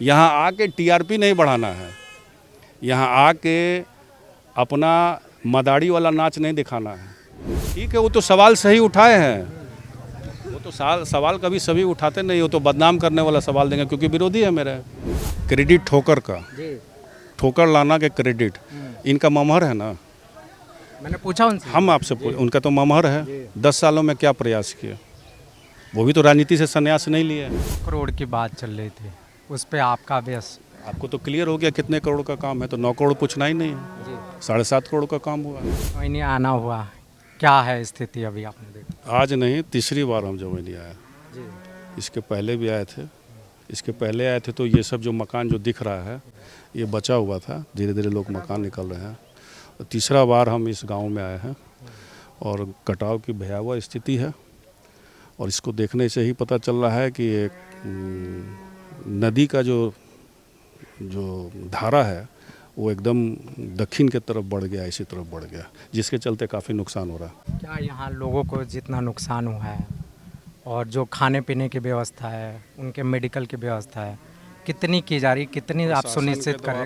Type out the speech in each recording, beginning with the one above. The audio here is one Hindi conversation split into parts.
यहाँ आके टीआरपी नहीं बढ़ाना है, यहाँ आके अपना मदारी वाला नाच नहीं दिखाना है। ठीक है, वो तो सवाल सही उठाए हैं, वो तो सवाल कभी सभी उठाते नहीं, वो तो बदनाम करने वाला सवाल देंगे क्योंकि विरोधी है मेरे। क्रेडिट ठोकर का, ठोकर लाना के क्रेडिट इनका ममहर है ना। मैंने पूछा उनसे, हम आपसे उनका तो ममहर है। 10 सालों में क्या प्रयास किए, वो भी तो राजनीति से संन्यास नहीं लिए। करोड़ की बात चल रही थी, उस पर आपका व्यस आपको तो क्लियर हो गया कितने करोड़ का काम है, तो 9 करोड़ पूछना ही नहीं है। 7.5 करोड़ का काम हुआ है। नहीं आना हुआ, क्या है स्थिति अभी आपने देखा? आज नहीं, तीसरी बार हम जब नहीं आया। इसके पहले भी आए थे, इसके पहले आए थे तो ये सब जो मकान जो दिख रहा है ये बचा हुआ था, धीरे धीरे लोग मकान निकल रहे हैं। तीसरा बार हम इस गांव में आए हैं और कटाव की भयावह स्थिति है और इसको देखने से ही पता चल रहा है कि एक नदी का जो धारा है वो एकदम दक्षिण की तरफ बढ़ गया, इसी तरफ बढ़ गया, जिसके चलते काफ़ी नुकसान हो रहा है। क्या यहाँ लोगों को जितना नुकसान हुआ है और जो खाने पीने की व्यवस्था है, उनके मेडिकल की व्यवस्था है, कितनी की जा रही, कितनी आप सुनिश्चित करें?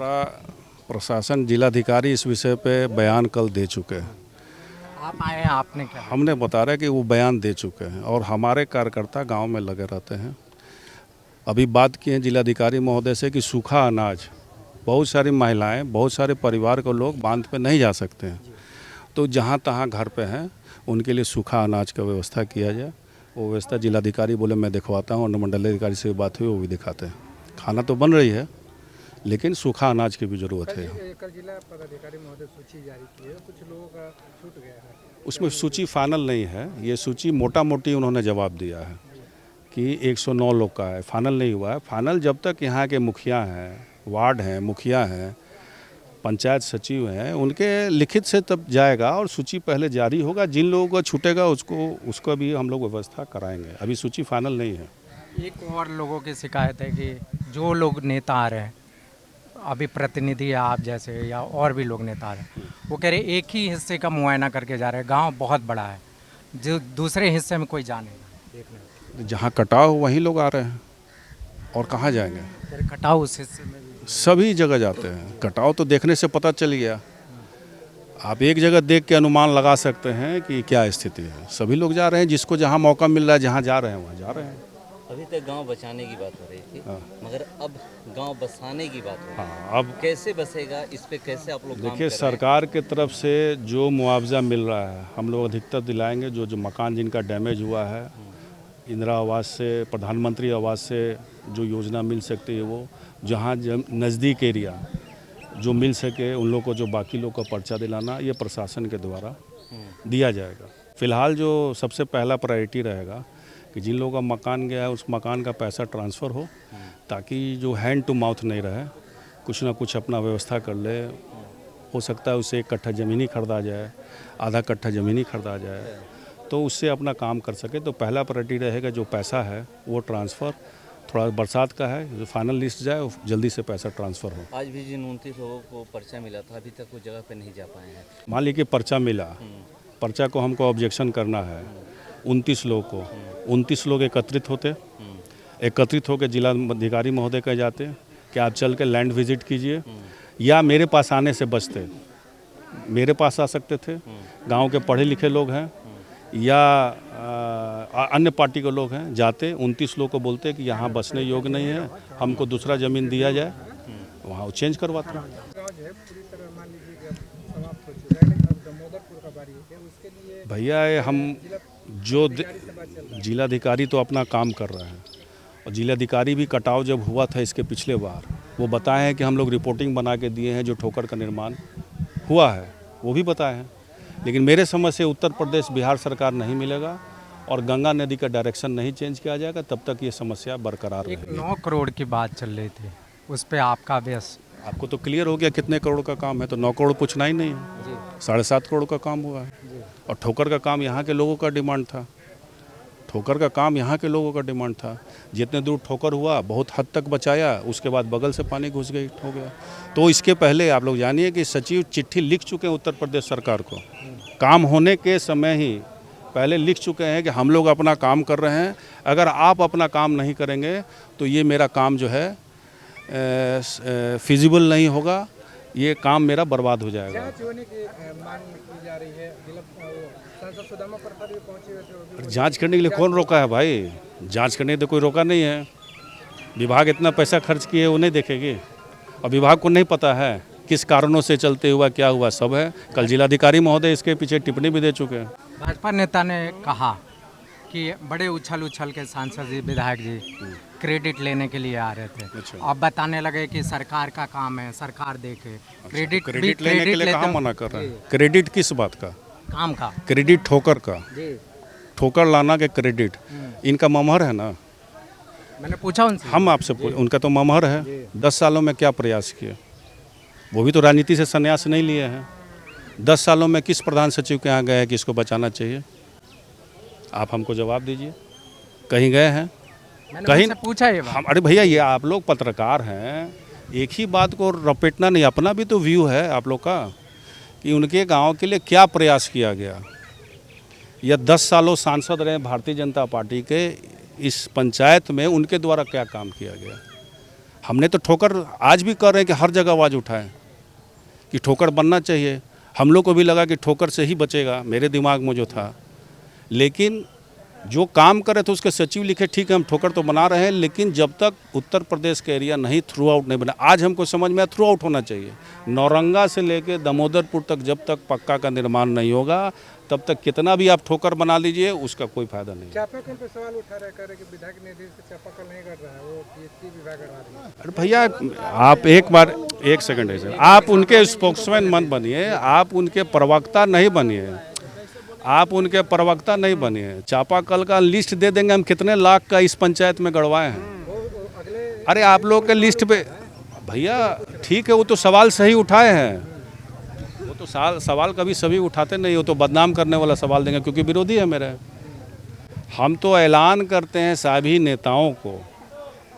प्रशासन, जिलाधिकारी इस विषय पे बयान कल दे चुके हैं। आप आए हैं, आपने क्या? हमने बता रहे कि वो बयान दे चुके हैं और हमारे कार्यकर्ता गांव में लगे रहते हैं। अभी बात की है जिलाधिकारी महोदय से कि सूखा अनाज, बहुत सारी महिलाएं, बहुत सारे परिवार को लोग बांध पे नहीं जा सकते हैं, तो जहां तहां घर पे हैं उनके लिए सूखा अनाज का व्यवस्था किया जाए। वो व्यवस्था जिलाधिकारी बोले मैं दिखवाता हूँ, और मंडलाधिकारी से बात हुई वो भी दिखाते हैं। खाना तो बन रही है लेकिन सूखा अनाज की भी ज़रूरत है। कल जिला पदाधिकारी महोदय सूची जारी की है, कुछ लोगों का छूट गया है। उसमें सूची फाइनल नहीं है, ये सूची मोटा मोटी उन्होंने जवाब दिया है कि 109 लोग का है, फाइनल नहीं हुआ है। फाइनल जब तक यहाँ के मुखिया हैं, वार्ड हैं, मुखिया हैं, पंचायत सचिव हैं, उनके लिखित से तब जाएगा और सूची पहले जारी होगा। जिन लोगों को छूटेगा उसको भी हम लोग व्यवस्था कराएंगे। अभी सूची फाइनल नहीं है। एक और लोगों की शिकायत है कि जो लोग नेता आ रहे हैं, अभी प्रतिनिधि या आप जैसे या और भी लोग नेता आ रहे हैं, वो कह रहे एक ही हिस्से का मुआयना करके जा रहे हैं। गांव बहुत बड़ा है, जो दूसरे हिस्से में कोई जा नहीं देखने। जहाँ कटाव वहीं लोग आ रहे हैं और कहाँ जाएंगे? कटाव उस हिस्से में भी सभी जगह जाते हैं। कटाव तो देखने से पता चल गया, आप एक जगह देख के अनुमान लगा सकते हैं कि क्या स्थिति है। सभी लोग जा रहे हैं, जिसको जहाँ मौका मिल रहा है, जहाँ जा रहे हैं वहाँ जा रहे हैं। अभी तक गांव बचाने की बात हो रही थी, मगर अब गांव बसाने की बात हो रही है। हाँ, अब कैसे बसेगा, इस पे कैसे आप लोग काम कर देखिए, रहे हैं? सरकार की तरफ से जो मुआवजा मिल रहा है हम लोग अधिकतर दिलाएंगे। जो मकान जिनका डैमेज हुआ है, इंदिरा आवास से, प्रधानमंत्री आवास से जो योजना मिल सकती है वो, जहाँ नज़दीक एरिया जो मिल सके उन लोग को, जो बाकी लोग का पर्चा दिलाना, ये प्रशासन के द्वारा दिया जाएगा। फ़िलहाल जो सबसे पहला प्रायोरिटी रहेगा कि जिन लोगों का मकान गया है उस मकान का पैसा ट्रांसफ़र हो, ताकि जो हैंड टू माउथ नहीं रहे, कुछ ना कुछ अपना व्यवस्था कर ले। हो सकता है उससे 1 कट्ठा ज़मीन ही खरीदा जाए, आधा कट्ठा ज़मीन ही खरीदा जाए, तो उससे अपना काम कर सके। तो पहला प्रायोरिटी रहेगा जो पैसा है वो ट्रांसफ़र। थोड़ा बरसात का है, जो फाइनल लिस्ट जाए जल्दी से पैसा ट्रांसफ़र हो। आज भी जिन 29 लोगों को पर्चा मिला था, अभी तक वो जगह पे नहीं जा पाए हैं। मान लीजिए पर्चा मिला, पर्चा को हमको ऑब्जेक्शन करना है, 29 लोगों को, 29 लोग एकत्रित होते, एकत्रित होकर जिला अधिकारी महोदय कह जाते कि आप चल के लैंड विजिट कीजिए, या मेरे पास आने से बचते। मेरे पास आ सकते थे, गांव के पढ़े लिखे लोग हैं या अन्य पार्टी के लोग हैं, जाते 29 लोग को बोलते कि यहाँ बसने योग्य नहीं है, हमको दूसरा ज़मीन दिया जाए, वहाँ वो चेंज करवाते। भैया हम जो जिलाधिकारी तो अपना काम कर रहे हैं, और जिलाधिकारी भी कटाव जब हुआ था इसके पिछले बार, वो बताए हैं कि हम लोग रिपोर्टिंग बना के दिए हैं, जो ठोकर का निर्माण हुआ है वो भी बताए हैं। लेकिन मेरे समझ से उत्तर प्रदेश बिहार सरकार नहीं मिलेगा और गंगा नदी का डायरेक्शन नहीं चेंज किया जाएगा, तब तक ये समस्या बरकरार रहेगी। 9 करोड़ की बात चल रही थी, उस पर आपका व्यस आपको तो क्लियर हो गया कितने करोड़ का काम है, तो 9 करोड़ पूछना ही नहीं है। 7.5 करोड़ का काम हुआ है और ठोकर का काम यहाँ के लोगों का डिमांड था। ठोकर का काम यहाँ के लोगों का डिमांड था। जितने दूर ठोकर हुआ बहुत हद तक बचाया, उसके बाद बगल से पानी घुस गई, हो गया। तो इसके पहले आप लोग जानिए कि सचिव चिट्ठी लिख चुके हैं उत्तर प्रदेश सरकार को, काम होने के समय ही पहले लिख चुके हैं कि हम लोग अपना काम कर रहे हैं, अगर आप अपना काम नहीं करेंगे तो ये मेरा काम जो है फिजिबल नहीं होगा, ये काम मेरा बर्बाद हो जाएगा। जांच होने की मांग की जा रही है। सांसद सुदामा प्रसाद भी पहुंचे हुए थे, वो भी जांच करने के लिए कौन रोका है भाई? जांच करने के लिए कोई रोका नहीं है। विभाग इतना पैसा खर्च किए वो नहीं देखेगी, और विभाग को नहीं पता है किस कारणों से चलते हुआ क्या हुआ, सब है। कल जिलाधिकारी महोदय इसके पीछे टिप्पणी भी दे चुके हैं। भाजपा नेता ने कहा कि बड़े उछल के सांसद जी, विधायक जी क्रेडिट लेने के लिए आ रहे थे। अच्छा। अब बताने लगे कि सरकार का काम है, सरकार देखे। क्रेडिट भी क्रेडिट लेने के लिए लेते कहाँ हो। मना कर रहा है? क्रेडिट किस बात का? काम का क्रेडिट ठोकर का, जी। ठोकर लाना के क्रेडिट इनका ममहर है ना। मैंने पूछा उनसे। हम आपसे उनका तो ममहर है। 10 सालों में क्या प्रयास किए? वो भी तो राजनीति से संन्यास नहीं लिए हैं। 10 सालों में किस प्रधान सचिव के यहाँ गए हैं कि इसको बचाना चाहिए? आप हमको जवाब दीजिए, कहीं गए हैं? मैंने कहीं उनसे पूछा ये बात। हम, अरे भैया ये आप लोग पत्रकार हैं, एक ही बात को रपेटना नहीं, अपना भी तो व्यू है आप लोग का कि उनके गांव के लिए क्या प्रयास किया गया। या 10 सालों सांसद रहे भारतीय जनता पार्टी के, इस पंचायत में उनके द्वारा क्या काम किया गया। हमने तो ठोकर आज भी कर रहे हैं कि हर जगह आवाज़ उठाएं कि ठोकर बनना चाहिए। हम लोग को भी लगा कि ठोकर से ही बचेगा, मेरे दिमाग में जो था। लेकिन जो काम करे तो उसके सचिव लिखे ठीक है हम ठोकर तो बना रहे हैं, लेकिन जब तक उत्तर प्रदेश का एरिया नहीं थ्रू आउट नहीं बना, आज हमको समझ में आया थ्रू आउट होना चाहिए। नौरंगा से लेके दामोदरपुर तक जब तक पक्का का निर्माण नहीं होगा तब तक कितना भी आप ठोकर बना लीजिए उसका कोई फायदा नहीं। चापाकल पे सवाल उठा रहे, कह रहे कि विधायक निर्देश से चापाकल नहीं कर रहा है, वो पीएचडी विभाग करवा रही है। अरे भैया आप एक सेकंड है सर, आप उनके स्पोक्समैन मत बनिए, आप उनके प्रवक्ता नहीं बनिए, आप उनके प्रवक्ता नहीं बनिए। चापाकल का लिस्ट दे देंगे हम कितने लाख का इस पंचायत में गड़वाए हैं। अरे आप लोग के लिस्ट पे भैया ठीक है, वो तो सवाल सही उठाए हैं, वो तो सवाल कभी सभी उठाते नहीं, वो तो बदनाम करने वाला सवाल देंगे क्योंकि विरोधी है मेरे। हम तो ऐलान करते हैं सभी नेताओं को,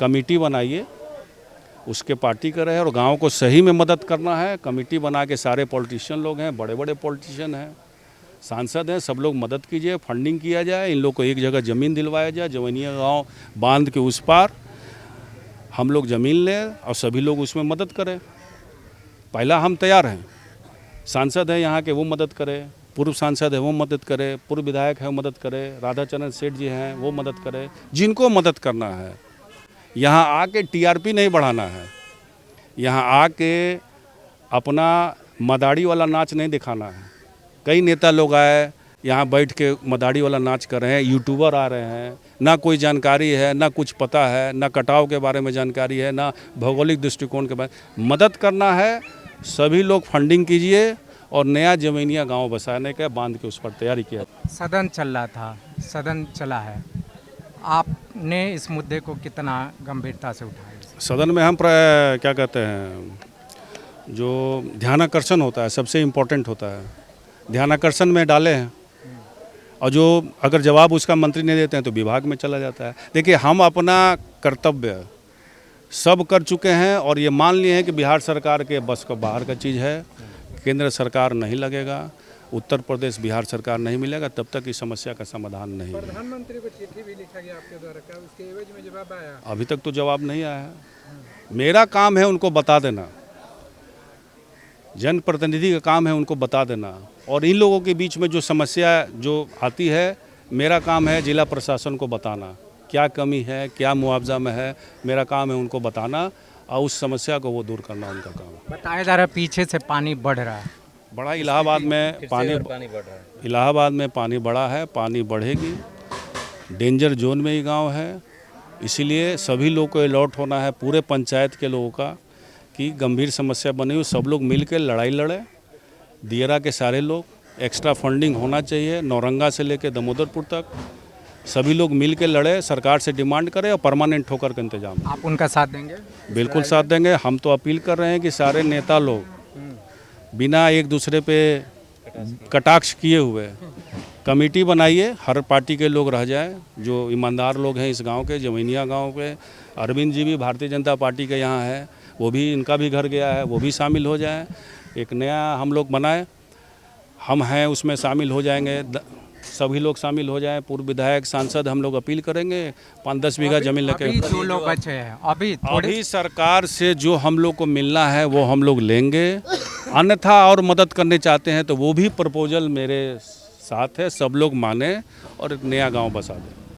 कमेटी बनाइए, उसके पार्टी का रहे और गांव को सही में मदद करना है। कमेटी बना के सारे पॉलिटिशियन लोग हैं, बड़े बड़े पॉलिटिशियन हैं, सांसद हैं, सब लोग मदद कीजिए, फंडिंग किया जाए, इन लोग को एक जगह ज़मीन दिलवाया जाए। जवनिया गांव बांध के उस पार हम लोग ज़मीन लें और सभी लोग उसमें मदद करें। पहला हम तैयार हैं। सांसद है यहाँ के वो मदद करें, पूर्व सांसद है वो मदद करे, पूर्व विधायक है वो मदद करे, राधाचरण सेठ जी हैं वो मदद करे, जिनको मदद करना है। यहाँ आके टीआरपी नहीं बढ़ाना है, यहाँ आके अपना मदारी वाला नाच नहीं दिखाना है। कई नेता लोग आए यहाँ बैठ के मदारी वाला नाच कर रहे हैं, यूट्यूबर आ रहे हैं, ना कोई जानकारी है, ना कुछ पता है, ना कटाव के बारे में जानकारी है, ना भौगोलिक दृष्टिकोण के बारे। मदद करना है, सभी लोग फंडिंग कीजिए और नया जमीनिया गांव बसाने का बांध के उस पर तैयारी किया। सदन चल रहा था, सदन चला है, आपने इस मुद्दे को कितना गंभीरता से उठाया? सदन में हम क्या कहते हैं, जो ध्यानाकर्षण होता है सबसे इम्पोर्टेंट होता है, ध्यानाकर्षण में डाले हैं, और जो अगर जवाब उसका मंत्री नहीं देते हैं तो विभाग में चला जाता है। देखिए हम अपना कर्तव्य सब कर चुके हैं और ये मान लिए हैं कि बिहार सरकार के बस को बाहर का चीज़ है, केंद्र सरकार नहीं लगेगा, उत्तर प्रदेश बिहार सरकार नहीं मिलेगा, तब तक इस समस्या का समाधान नहीं है। प्रधानमंत्री को चिट्ठी भी लिखा गया आपके द्वारा, क्या उसके एवज में जवाब आया? अभी तक तो जवाब नहीं आया है। मेरा काम है उनको बता देना, जनप्रतिनिधि का काम है उनको बता देना, और इन लोगों के बीच में जो समस्या जो आती है, मेरा काम है जिला प्रशासन को बताना क्या कमी है, क्या मुआवजा में है, मेरा काम है उनको बताना और उस समस्या को वो दूर करना उनका काम है। बताया जा रहा है पीछे से पानी बढ़ रहा है, बड़ा इलाहाबाद में पानी बढ़ रहा है। इलाहाबाद में पानी बढ़ा है, पानी बढ़ेगी, डेंजर जोन में ही गांव है, इसीलिए सभी लोग को अलर्ट होना है, पूरे पंचायत के लोगों का, कि गंभीर समस्या बनी हुई, सब लोग मिल के लड़ाई लड़े। दियरा के सारे लोग, एक्स्ट्रा फंडिंग होना चाहिए, नौरंगा से लेकर दामोदरपुर तक सभी लोग मिल के लड़े, सरकार से डिमांड करें और परमानेंट ठोकर का इंतजाम। आप उनका साथ देंगे? बिल्कुल साथ देंगे। हम तो अपील कर रहे हैं कि सारे नेता लोग बिना एक दूसरे पे कटाक्ष किए हुए कमेटी बनाइए, हर पार्टी के लोग रह जाएं, जो ईमानदार लोग हैं इस गांव के, जमीनिया गांव के। अरविंद जी भी भारतीय जनता पार्टी के यहाँ है, वो भी, इनका भी घर गया है, वो भी शामिल हो जाएं। एक नया हम लोग बनाए, हम हैं उसमें शामिल हो जाएंगे। सभी लोग शामिल हो जाएं। पूर्व विधायक सांसद हम लोग अपील करेंगे 5-10 बीघा जमीन लेके। अभी जो लोग बचे हैं अभी सरकार से जो हम लोग को मिलना है वो हम लोग लेंगे, अन्यथा और मदद करने चाहते हैं तो वो भी प्रपोजल मेरे साथ है, सब लोग माने और एक नया गांव बसा दें।